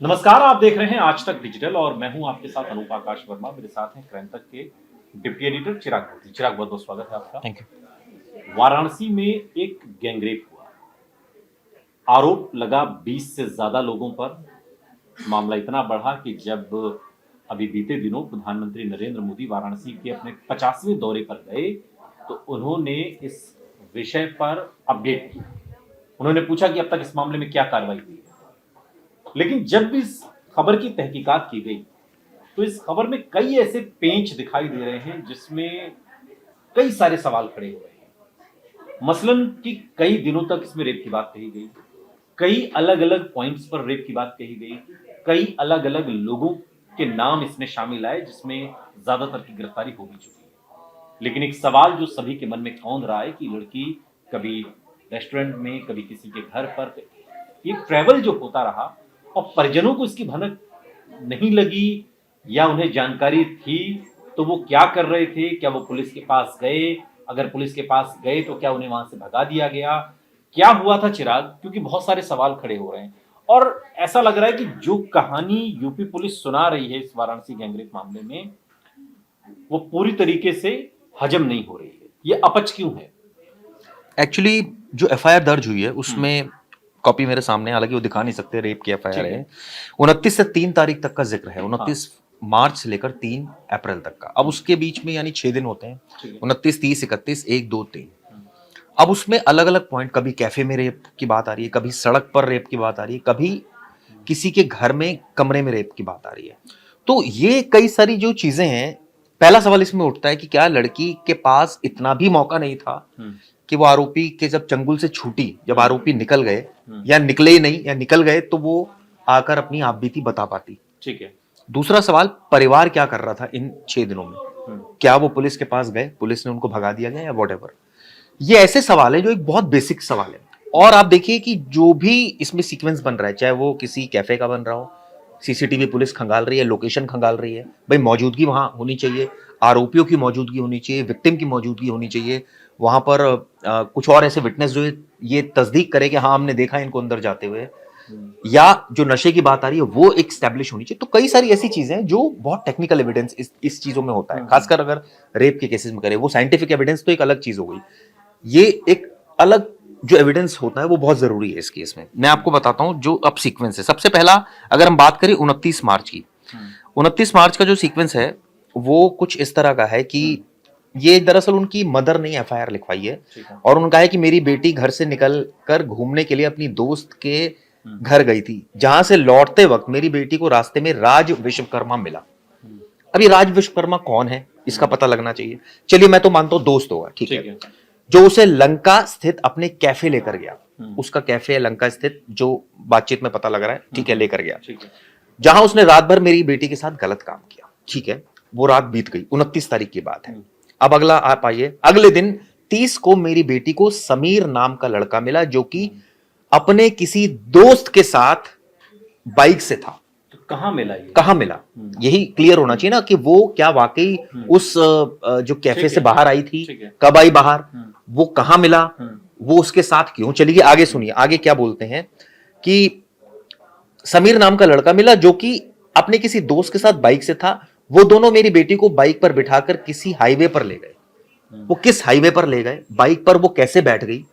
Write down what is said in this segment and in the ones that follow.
नमस्कार, आप देख रहे हैं आज तक डिजिटल और मैं हूं आपके साथ अनूप आकाश वर्मा। मेरे साथ हैं क्रांतक के डिप्टी एडिटर चिराग मोदी। चिराग, बहुत बहुत स्वागत है आपका। Thank you. वाराणसी में एक गैंगरेप हुआ, आरोप लगा 20 से ज्यादा लोगों पर। मामला इतना बढ़ा कि जब अभी बीते दिनों प्रधानमंत्री नरेंद्र मोदी वाराणसी के अपने 50वें दौरे पर गए तो उन्होंने इस विषय पर अपडेट किया। उन्होंने पूछा कि अब तक इस मामले में क्या कार्रवाई हुई है। लेकिन जब इस खबर की तहकीकात की गई तो इस खबर में कई ऐसे पेंच दिखाई दे रहे हैं जिसमें कई सारे सवाल खड़े हो रहे हैं। मसलन कि कई दिनों तक इसमें रेप की बात कही गई, कई अलग अलग पॉइंट्स पर रेप की बात कही गई, कई अलग अलग लोगों के नाम इसमें शामिल आए जिसमें ज्यादातर की गिरफ्तारी हो भी चुकी है। लेकिन एक सवाल जो सभी के मन में कौंध रहा है कि लड़की कभी रेस्टोरेंट में, कभी किसी के घर पर, ये ट्रैवल जो होता रहा और परिजनों को इसकी भनक नहीं लगी या उन्हें जानकारी थी तो वो क्या कर रहे थे? क्या वो पुलिस के पास गए? अगर पुलिस के पास गए तो क्या उन्हें वहां से भगा दिया गया? क्या हुआ था चिराग? क्योंकि बहुत सारे सवाल खड़े हो रहे हैं और ऐसा लग रहा है कि जो कहानी यूपी पुलिस सुना रही है इस वाराणसी गैंगरेप मामले में वो पूरी तरीके से हजम नहीं हो रही है। ये अपच क्यों है? एक्चुअली जो एफआईआर दर्ज हुई है उसमें कॉपी मेरे सामने है, हालांकि वो दिखा नहीं सकते, रेप की एफआईआर है। 29 से 3 तारीख तक का जिक्र है, 29 मार्च से लेकर 3 अप्रैल तक का। अब उसके बीच में यानी 6 दिन होते हैं, 29, 30, 31, 1, 2, 3। अब उसमें अलग अलग पॉइंट, कभी कैफे में रेप की बात आ रही है, कभी सड़क पर रेप की बात आ रही है, कभी किसी के घर में कमरे में रेप की बात आ रही है। तो ये कई सारी जो चीजें हैं, पहला सवाल इसमें उठता है कि क्या लड़की के पास इतना भी मौका नहीं था कि वो आरोपी के जब चंगुल से छूटी, जब आरोपी निकल गए या निकले ही नहीं या निकल गए तो वो आकर अपनी आपबीती बता पाती। ठीक है। दूसरा सवाल, परिवार क्या कर रहा था इन 6 दिनों में? क्या वो पुलिस के पास गए, पुलिस ने उनको भगा दिया गया या वॉटेवर? ये ऐसे सवाल है जो एक बहुत बेसिक सवाल है। और आप देखिए कि जो भी इसमें सीक्वेंस बन रहा है, चाहे वो किसी कैफे का बन रहा हो, सीसीटीवी पुलिस खंगाल रही है, लोकेशन खंगाल रही है, भाई मौजूदगी वहां होनी चाहिए, आरोपियों की मौजूदगी होनी चाहिए, विक्टिम की मौजूदगी होनी चाहिए वहां पर। कुछ और ऐसे विटनेस जो ये तस्दीक करे कि हाँ हमने देखा इनको अंदर जाते हुए, या जो नशे की बात आ रही है वो एक स्टैब्लिश होनी चाहिए। तो कई सारी ऐसी चीजें हैं जो बहुत टेक्निकल एविडेंस इस चीजों में होता है, खासकर अगर रेप के केसेस में करें। वो साइंटिफिक एविडेंस तो एक अलग चीज हो गई, ये एक अलग जो एविडेंस होता है वो बहुत जरूरी है इस केस में। मैं आपको बताता हूं जो अब सीक्वेंस है। सबसे पहला, अगर हम बात करें 29 मार्च की, 29 मार्च का जो सीक्वेंस है वो कुछ इस तरह का है कि ये दरअसल उनकी मदर ने एफआईआर लिखवाई है और उनका है कि मेरी बेटी घर से निकल कर घूमने के लिए अपनी दोस्त के घर गई थी, जहां से लौटते वक्त मेरी बेटी को रास्ते में राज विश्वकर्मा मिला। अभी राज विश्वकर्मा कौन है इसका पता लगना चाहिए। चलिए मैं तो मानता हूं दोस्त होगा, ठीक है, जो उसे लंका स्थित अपने कैफे लेकर गया। उसका कैफे है लंका स्थित, जो बातचीत में पता लग रहा है, ठीक है, लेकर गया, जहां उसने रात भर मेरी बेटी के साथ गलत काम किया। ठीक है, वो रात बीत गई, 29 तारीख की बात है। अब अगला आप आइए, अगले दिन 30 को मेरी बेटी को समीर नाम का लड़का मिला जो कि अपने किसी दोस्त के साथ बाइक से था। तो कहां मिला ये? कहां मिला, यही क्लियर होना चाहिए ना कि वो क्या वाकई उस जो कैफे से बाहर आई थी, कब आई बाहर, वो कहां मिला, वो उसके साथ क्यों चली गई। आगे सुनिए, आगे क्या बोलते हैं कि समीर नाम का लड़का मिला जो कि अपने किसी दोस्त के साथ बाइक से था। वो दोनों मेरी बेटी को बाइक पर बिठाकर किसी हाईवे पर ले गए। वो किस हाईवे पर ले गए, बाइक पर वो कैसे बैठ गई?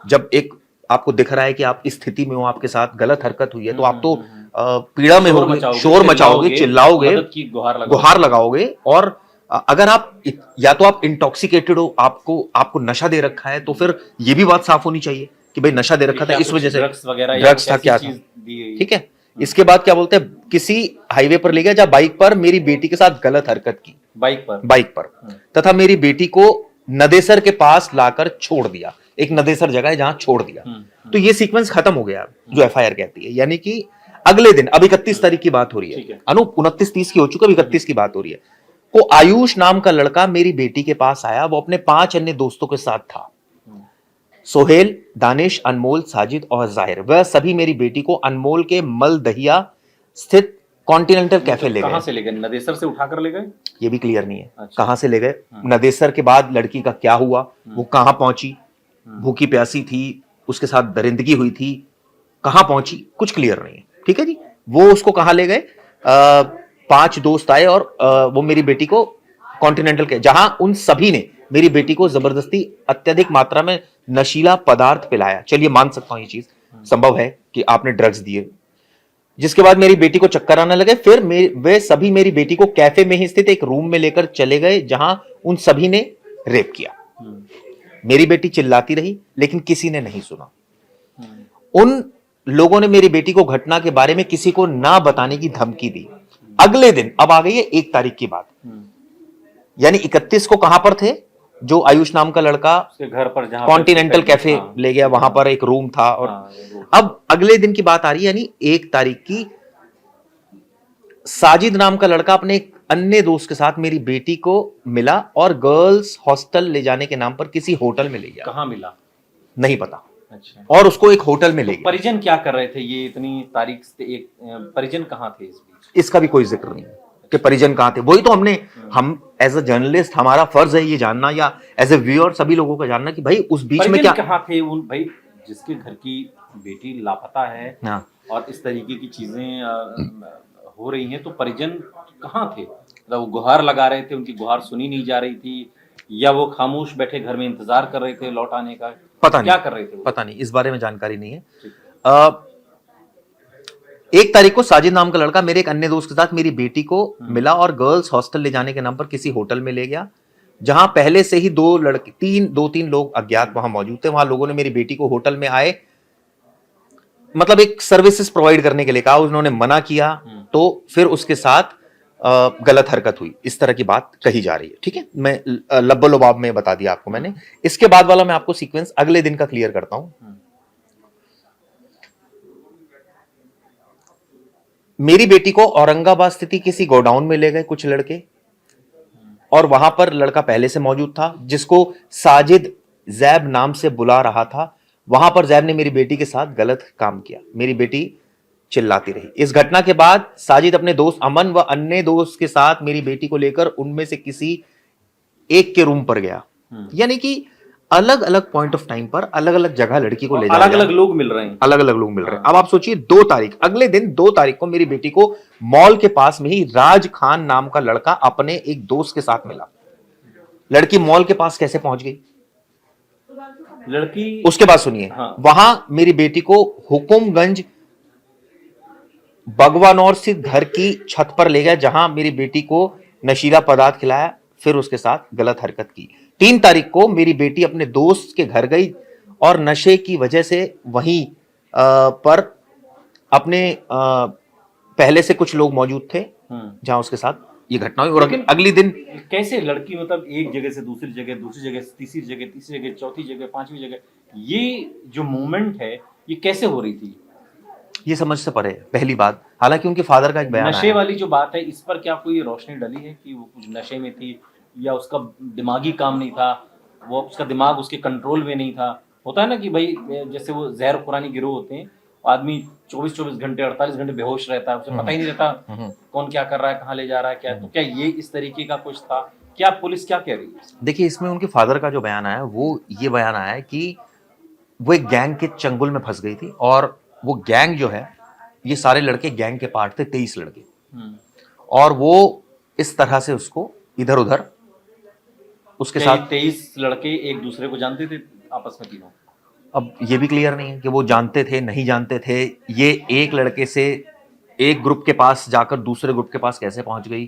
जब एक आपको दिख रहा है कि आप इस स्थिति में हो, आपके साथ गलत हरकत हुई है, तो आप तो पीड़ा में होगे, शोर मचाओगे, चिल्लाओगे, गुहार लगाओगे। और अगर आप या तो आप इंटॉक्सिकेटेड हो, आपको नशा दे रखा है, तो फिर ये भी बात साफ होनी चाहिए कि भाई नशा दे रखा था इस वजह से, ड्रग्स था, क्या था, ठीक है। इसके बाद क्या बोलते हैं, किसी हाईवे पर ले गया जहां बाइक पर मेरी बेटी के साथ गलत हरकत की, बाइक पर तथा मेरी बेटी को नदेसर के पास लाकर छोड़ दिया। एक नदेसर जगह है जहां छोड़ दिया। तो ये सीक्वेंस खत्म हो गया जो एफआईआर कहती है। यानी कि अगले दिन, अब 31 तारीख की बात हो रही है, अनूप 29-30 की हो चुका, 31 की बात हो रही है। को आयुष नाम का लड़का मेरी बेटी के पास आया, वो अपने 5 अन्य दोस्तों के साथ था, सोहेल, दानिश, अनमोल, साजिद और जाहिर। वह सभी मेरी बेटी को अनमोल के मलदहिया स्थित कॉन्टिनेंटल कैफे ले गए। कहां से ले गए? नदेसर से उठाकर ले गए? ये भी क्लियर नहीं है। अच्छा। कहां से ले गए, नदेसर के बाद लड़की का क्या हुआ, वो कहां पहुंची, भूखी प्यासी थी, उसके साथ दरिंदगी हुई थी, कहां पहुंची, कुछ क्लियर नहीं है। ठीक है जी, वो उसको कहां ले गए, 5 दोस्त आए और वो मेरी बेटी को कॉन्टिनेंटल के, जहां उन सभी ने मेरी बेटी को जबरदस्ती अत्यधिक मात्रा में नशीला पदार्थ पिलाया। चलिए मान सकता हूं ये चीज संभव है कि आपने ड्रग्स दिए, जिसके बाद मेरी बेटी को चक्कर आने लगे। फिर वे सभी मेरी बेटी को कैफे में ही स्थित एक रूम में लेकर चले गए जहां उन सभी ने रेप किया। मेरी बेटी चिल्लाती रही लेकिन किसी ने नहीं सुना। उन लोगों ने मेरी बेटी को घटना के बारे में किसी को ना बताने की धमकी दी। अगले दिन, अब आ गई है 1 तारीख की बात, यानी 31 को कहां पर थे, जो आयुष नाम का लड़का उसके घर पर जहां कॉन्टिनेंटल कैफे ले गया, वहां पर एक रूम था। और अब अगले दिन की बात आ रही है, यानी 1 तारीख की, साजिद नाम का लड़का अपने एक अन्य दोस्त के साथ मेरी बेटी को मिला और गर्ल्स हॉस्टल ले जाने के नाम पर किसी होटल में ले गया। कहां मिला नहीं पता। अच्छा, और उसको एक होटल में ले गया। परिजन क्या कर रहे थे ये इतनी तारीख से? एक परिजन कहां थे इस बीच? इसका भी कोई जिक्र नहीं है कि परिजन कहां थे। वही तो हम एज अ जर्नलिस्ट, हमारा फर्ज है ये जानना, या एज ए व्यूअर सभी लोगों का जानना कि भाई उस बीच में क्या कहां थे उन, भाई जिसके घर की बेटी लापता है हाँ। और इस तरीके की चीजें हो रही हैं, तो परिजन कहाँ थे? मतलब वो गुहार लगा रहे थे, उनकी गुहार सुनी नहीं जा रही थी, या वो खामोश बैठे घर में इंतजार कर रहे थे लौट आने का? पता नहीं, क्या कर रहे थे वो? पता नहीं, इस बारे में जानकारी नहीं है। 1 तारीख को साजिद नाम का लड़का मेरे एक अन्य दोस्त के साथ मेरी बेटी को मिला और गर्ल्स हॉस्टल ले जाने के नाम पर किसी होटल में ले गया, जहां पहले से ही 2-3 लोग अज्ञात वहां मौजूद थे। वहां लोगों ने मेरी बेटी को होटल में आए, मतलब एक सर्विसेज प्रोवाइड करने के लिए कहा। उन्होंने मना किया तो फिर उसके साथ गलत हरकत हुई, इस तरह की बात कही जा रही है। ठीक है, मैं लब्बो लुबाब में बता दिया आपको मैंने। इसके बाद वाला मैं आपको सीक्वेंस अगले दिन का क्लियर करता हूं। मेरी बेटी को औरंगाबाद स्थित किसी गोडाउन में ले गए कुछ लड़के, और वहां पर लड़का पहले से मौजूद था जिसको साजिद जैब नाम से बुला रहा था। वहां पर जैब ने मेरी बेटी के साथ गलत काम किया। मेरी बेटी चिल्लाती रही। इस घटना के बाद साजिद अपने दोस्त अमन व अन्य दोस्त के साथ मेरी बेटी को लेकर उनमें से किसी एक के रूम पर गया। यानी कि अलग अलग पॉइंट ऑफ टाइम पर अलग अलग जगह लड़की को ले जाया, अलग अलग लोग मिल रहे हैं, अलग अलग लोग मिल रहे हैं। अब आप सोचिए 2 तारीख, अगले दिन 2 तारीख को मेरी बेटी को मॉल के पास में ही राज खान नाम का लड़का अपने एक दोस्त के साथ मिला। लड़की मॉल के पास कैसे पहुंच गई, लड़की उसके बाद सुनिए। हाँ। वहां मेरी बेटी को हुकुमगंज बगवानौर स्थित घर की छत पर ले गया, जहां मेरी बेटी को नशीला पदार्थ खिलाया, फिर उसके साथ गलत हरकत की। 3 तारीख को मेरी बेटी अपने दोस्त के घर गई और नशे की वजह से वहीं पर अपने पहले से कुछ लोग मौजूद थे जहां उसके साथ ये घटना हुई। और अगली दिन कैसे लड़की, मतलब एक जगह से दूसरी जगह, दूसरी जगह से तीसरी जगह, तीसरी जगह चौथी जगह, 5वीं जगह, ये जो मूवमेंट है ये कैसे हो रही थी? ये समझ से परे है, पहली बात। हालांकि उनके फादर का एक बयान नशे वाली जो बात है, इस पर क्या कोई रोशनी डली है कि वो कुछ नशे में थी, या उसका दिमागी काम नहीं था, वो उसका दिमाग उसके कंट्रोल में नहीं था? होता है ना कि भाई जैसे वो जहर खुरानी गिरोह होते हैं, आदमी 24-24 घंटे 48 घंटे बेहोश रहता है, उसे पता ही नहीं रहता कौन क्या कर रहा है, कहाँ ले जा रहा है, क्या। तो क्या ये इस तरीके का कुछ था? क्या पुलिस क्या कह रही है? देखिए, इसमें उनके फादर का जो बयान आया वो ये बयान आया है कि वो एक गैंग के चंगुल में फंस गई थी, और वो गैंग जो है, ये सारे लड़के गैंग के पार्ट थे, 23 लड़के, और वो इस तरह से उसको इधर उधर उसके साथ 23 लड़के एक दूसरे को जानते थे आपस में तीनों? अब ये भी क्लियर नहीं है कि वो जानते थे नहीं जानते थे। ये एक लड़के से एक ग्रुप के पास जाकर दूसरे ग्रुप के पास कैसे पहुंच गई,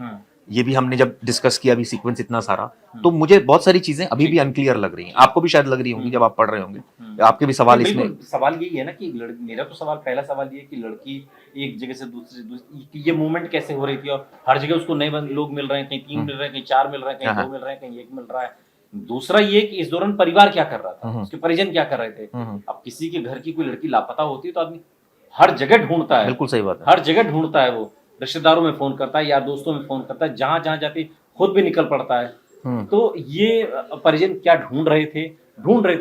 ये भी हमने जब डिस्कस किया, अभी सीक्वेंस इतना सारा, तो मुझे बहुत सारी चीजें अभी भी अनक्लियर लग रही हैं। आपको भी शायद लग रही होंगी जब आप पढ़ रहे होंगे। आपके भी सवाल इसमें, सवाल यही है ना कि मेरा तो सवाल, पहला सवाल ये कि लड़की एक जगह से दूसरी ये मूवमेंट कैसे हो रही थी, और हर जगह उसको नए लोग मिल रहे हैं, कहीं 3 मिल रहे हैं, कहीं 4 मिल रहे हैं, कहीं 2 मिल रहे हैं, कहीं 1 मिल रहा है। दूसरा ये कि इस दौरान परिवार क्या कर रहा था, उसके परिजन क्या कर रहे थे? अब किसी के घर की कोई लड़की लापता होती है तो आदमी हर जगह ढूंढता है। बिल्कुल सही बात है, हर जगह ढूंढता है, वो रिश्तेदारों में फोन करता है, यार दोस्तों में फोन करता है, जहां जहां जाते खुद भी निकल पड़ता है। तो ये परिजन क्या ढूंढ रहे थे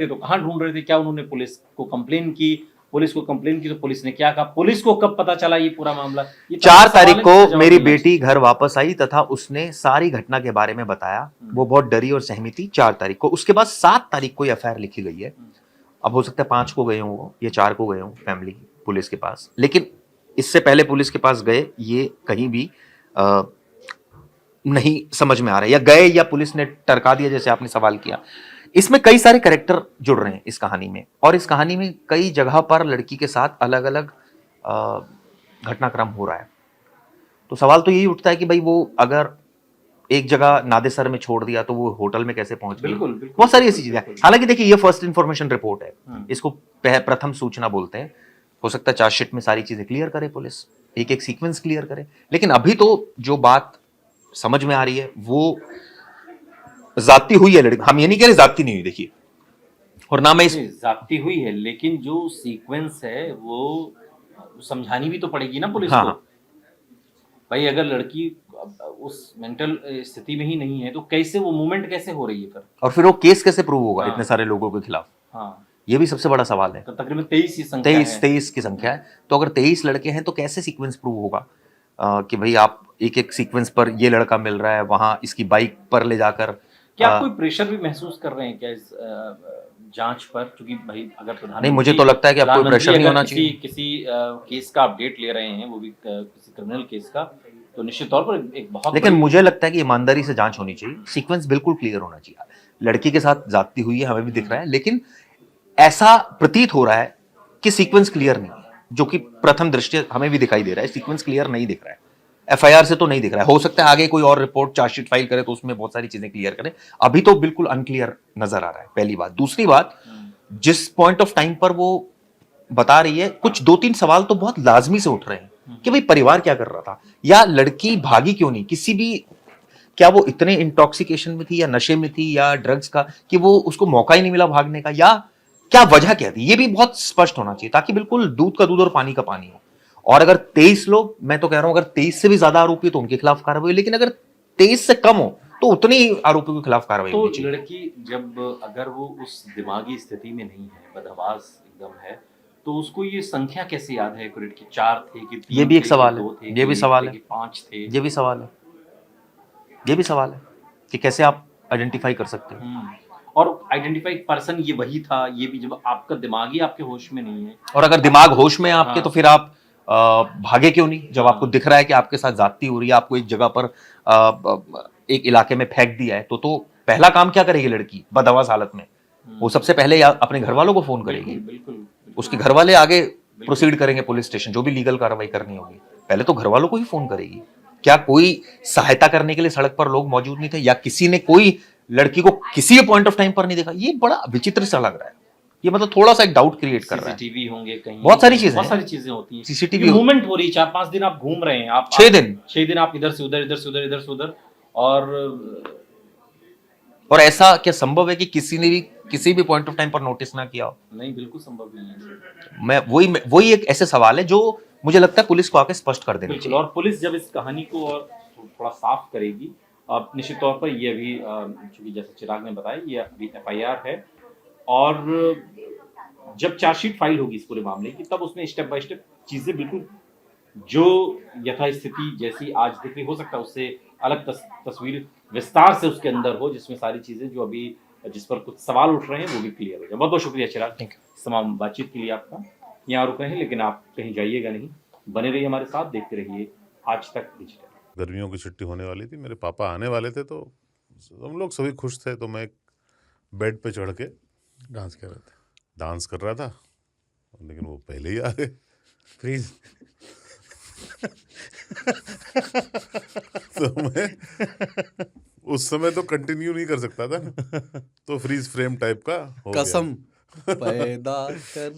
तो कहां ढूंढ रहे थे? क्या उन्होंने पुलिस को कंप्लेन की तो पुलिस ने क्या कहा? पुलिस को कब पता चला ये पूरा मामला? 4 तारीख को मेरी बेटी घर वापस आई तथा उसने सारी घटना के बारे में बताया। वो बहुत डरी और सहमी थी 4 तारीख को। उसके बाद 7 तारीख को एफआईआर लिखी गई है। अब हो सकता है 5 को गए हों या 4 को गए हों फैमिली पुलिस के पास, लेकिन इससे पहले पुलिस के पास गए, ये कहीं भी नहीं समझ में आ रहा है, या गए या पुलिस ने टरका दिया, जैसे आपने सवाल किया। इसमें कई सारे कैरेक्टर जुड़ रहे हैं इस कहानी में, और इस कहानी में कई जगह पर लड़की के साथ अलग अलग घटनाक्रम हो रहा है। तो सवाल तो यही उठता है कि भाई वो अगर एक जगह नादेसर में छोड़ दिया तो वो होटल में कैसे पहुंच गई। बिल्कुल, बिल्कुल, बहुत सारी ऐसी चीजें हैं। हालांकि देखिए, ये फर्स्ट इंफॉर्मेशन रिपोर्ट है, इसको प्रथम सूचना बोलते हैं। हो सकता है चार्जशीट में सारी चीजें क्लियर करे पुलिस, एक एक सीक्वेंस क्लियर करे, लेकिन अभी तो जो बात समझ में आ रही है वो जाती हुई है लड़की। हम ये नहीं कह रहे जाती नहीं हुई, देखिए, और ना मैं इस जाती हुई है, लेकिन जो सीक्वेंस है वो समझानी भी तो पड़ेगी ना पुलिस हाँ, को। हाँ। भाई अगर लड़की उस मेंटल स्थिति में ही नहीं है तो कैसे वो मूवमेंट कैसे हो रही है फिर? और फिर वो केस कैसे प्रूव होगा हाँ। इतने सारे लोगों के खिलाफ? हाँ, ये भी सबसे बड़ा सवाल है। तो तकरीबन 23 ही संख्या है। 23 की संख्या है, तो अगर 23 लड़के हैं तो कैसे सीक्वेंस प्रूव होगा कि भाई आप एक एक सीक्वेंस पर ये लड़का मिल रहा है, वहां इसकी बाइक पर ले जाकर। क्या आप कोई प्रेशर भी महसूस कर रहे हैं क्या इस जांच पर? क्योंकि भाई अगर प्रधानमंत्री, नहीं, मुझे तो लगता है कि आपको प्रेशर नहीं होना चाहिए। किसी केस का अपडेट ले रहे हैं, वो भी किसी क्रिमिनल केस का, तो निश्चित तौर पर एक बहुत लेकिन बड़ी- मुझे लगता है कि ईमानदारी से जांच होनी चाहिए, सीक्वेंस बिल्कुल क्लियर होना चाहिए। लड़की के साथ जाती हुई है, हमें भी दिख रहा है, लेकिन ऐसा प्रतीत हो रहा है कि सीक्वेंस क्लियर नहीं है, जो कि प्रथम दृष्टया हमें भी दिखाई दे रहा है। सीक्वेंस क्लियर नहीं दिख रहा है, एफआईआर से तो नहीं दिख रहा है। हो सकता है आगे कोई और रिपोर्ट चार्जशीट फाइल करे तो उसमें बहुत सारी चीजें क्लियर करे, अभी तो बिल्कुल अनक्लियर नजर आ रहा है, पहली बात। दूसरी बात, जिस पॉइंट ऑफ टाइम पर वो बता रही है, कुछ 2-3 सवाल तो बहुत लाजमी से उठ रहे हैं कि भाई परिवार क्या कर रहा था, या लड़की भागी क्यों नहीं किसी भी, क्या वो इतने इंटॉक्सिकेशन में थी या नशे में थी या ड्रग्स का कि वो उसको मौका ही नहीं मिला भागने का, या क्या वजह क्या थी, ये भी बहुत स्पष्ट होना चाहिए, ताकि बिल्कुल दूध का दूध और पानी का पानी हो। और अगर 23 लोग, मैं तो कह रहा हूं अगर 23 से भी ज्यादा आरोपी तो उनके खिलाफ कार्रवाई, लेकिन अगर 23 से कम हो तो उतने ही आरोपियों के खिलाफ कार्रवाई तो होनी चाहिए। लड़की जब अगर वो उस दिमागी स्थिति में नहीं है, बदहवास एकदम है, तो उसको ये संख्या कैसे याद है एक्यूरेट कि 4 थे कि 3 ये भी एक थे, सवाल कि है, 2 थे, ये कि भी 1 सवाल थे, है, कि 5 थे? ये भी सवाल है, ये भी सवाल है कि कैसे आप आइडेंटिफाई कर सकते हो। और आइडेंटिफाई पर्सन ये वही था, ये भी जब आपका दिमाग ही आपके होश में नहीं है। और अगर दिमाग होश में है आपके, हाँ। तो फिर आप भागे क्यों नहीं? जब आपको हाँ। दिख रहा है कि आपके साथ जाती हो रही है, आपको एक जगह पर एक इलाके में फेंक दिया है, तो पहला काम क्या करेगी लड़की बदहवास हालत में? वो सबसे पहले या अपने घर वालों को फोन करेगी, बिल्कुल। उसके घर वाले आगे प्रोसीड करेंगे पुलिस स्टेशन, जो भी लीगल कार्रवाई करनी होगी, पहले तो घर वालों को ही फोन करेगी। क्या कोई सहायता करने के लिए सड़क पर लोग मौजूद नहीं थे, या किसी ने कोई लड़की को किसी भी पॉइंट ऑफ टाइम पर नहीं देखा? ये बड़ा विचित्र सा लग रहा है, ये मतलब थोड़ा सा एक डाउट क्रिएट कर रहा है। सीसीटीवी होंगे कहीं, बहुत सारी चीजें बहुत हैं। सारी चीजें होती हैं। सीसीटीवी मूवमेंट हो रही है, 4-5 दिन आप घूम रहे हैं, आप 6 दिन 6 दिन आप इधर से उधर, इधर से उधर, इधर से उधर, और ऐसा क्या संभव है कि किसी ने भी किसी भी पॉइंट ऑफ टाइम पर नोटिस ना किया हो? नहीं, बिल्कुल संभव नहीं है। मैं वही एक ऐसे सवाल है जो मुझे लगता है पुलिस को आके स्पष्ट कर देना बिल्कुल, चाहिए। और पुलिस जब इस कहानी को और थोड़ा साफ करेगी, अब निश्चित तौर पर ये अभी चूंकि जैसे चिराग ने बताया, ये अभी एफआईआर है, और जब चार्जशीट फाइल होगी इस पूरे मामले की, तब उसमें स्टेप बाय स्टेप चीजें बिल्कुल जो यथास्थिति जैसी आज दिख रही, हो सकता है उससे अलग तस्वीर विस्तार से उसके अंदर हो, जिसमें सारी चीजें जो अभी जिस पर कुछ सवाल उठ रहे हैं वो भी क्लियर हो जाए। बहुत बहुत शुक्रिया चिराग, तमाम बातचीत के लिए आपका। यहाँ रुके हैं, लेकिन आप कहीं जाइएगा नहीं, बने रहिए हमारे साथ, देखते रहिए आज तक डिजिटल। गर्मियों की छुट्टी होने वाली थी, मेरे पापा आने वाले थे, तो हम लोग सभी खुश थे। तो मैं बेड पे चढ़ के डांस कर रहा था, लेकिन वो पहले ही आ गए। फ्रीज तो मैं उस समय तो कंटिन्यू नहीं कर सकता था ना, तो फ्रीज फ्रेम टाइप का हो गया। कसम पैदा कर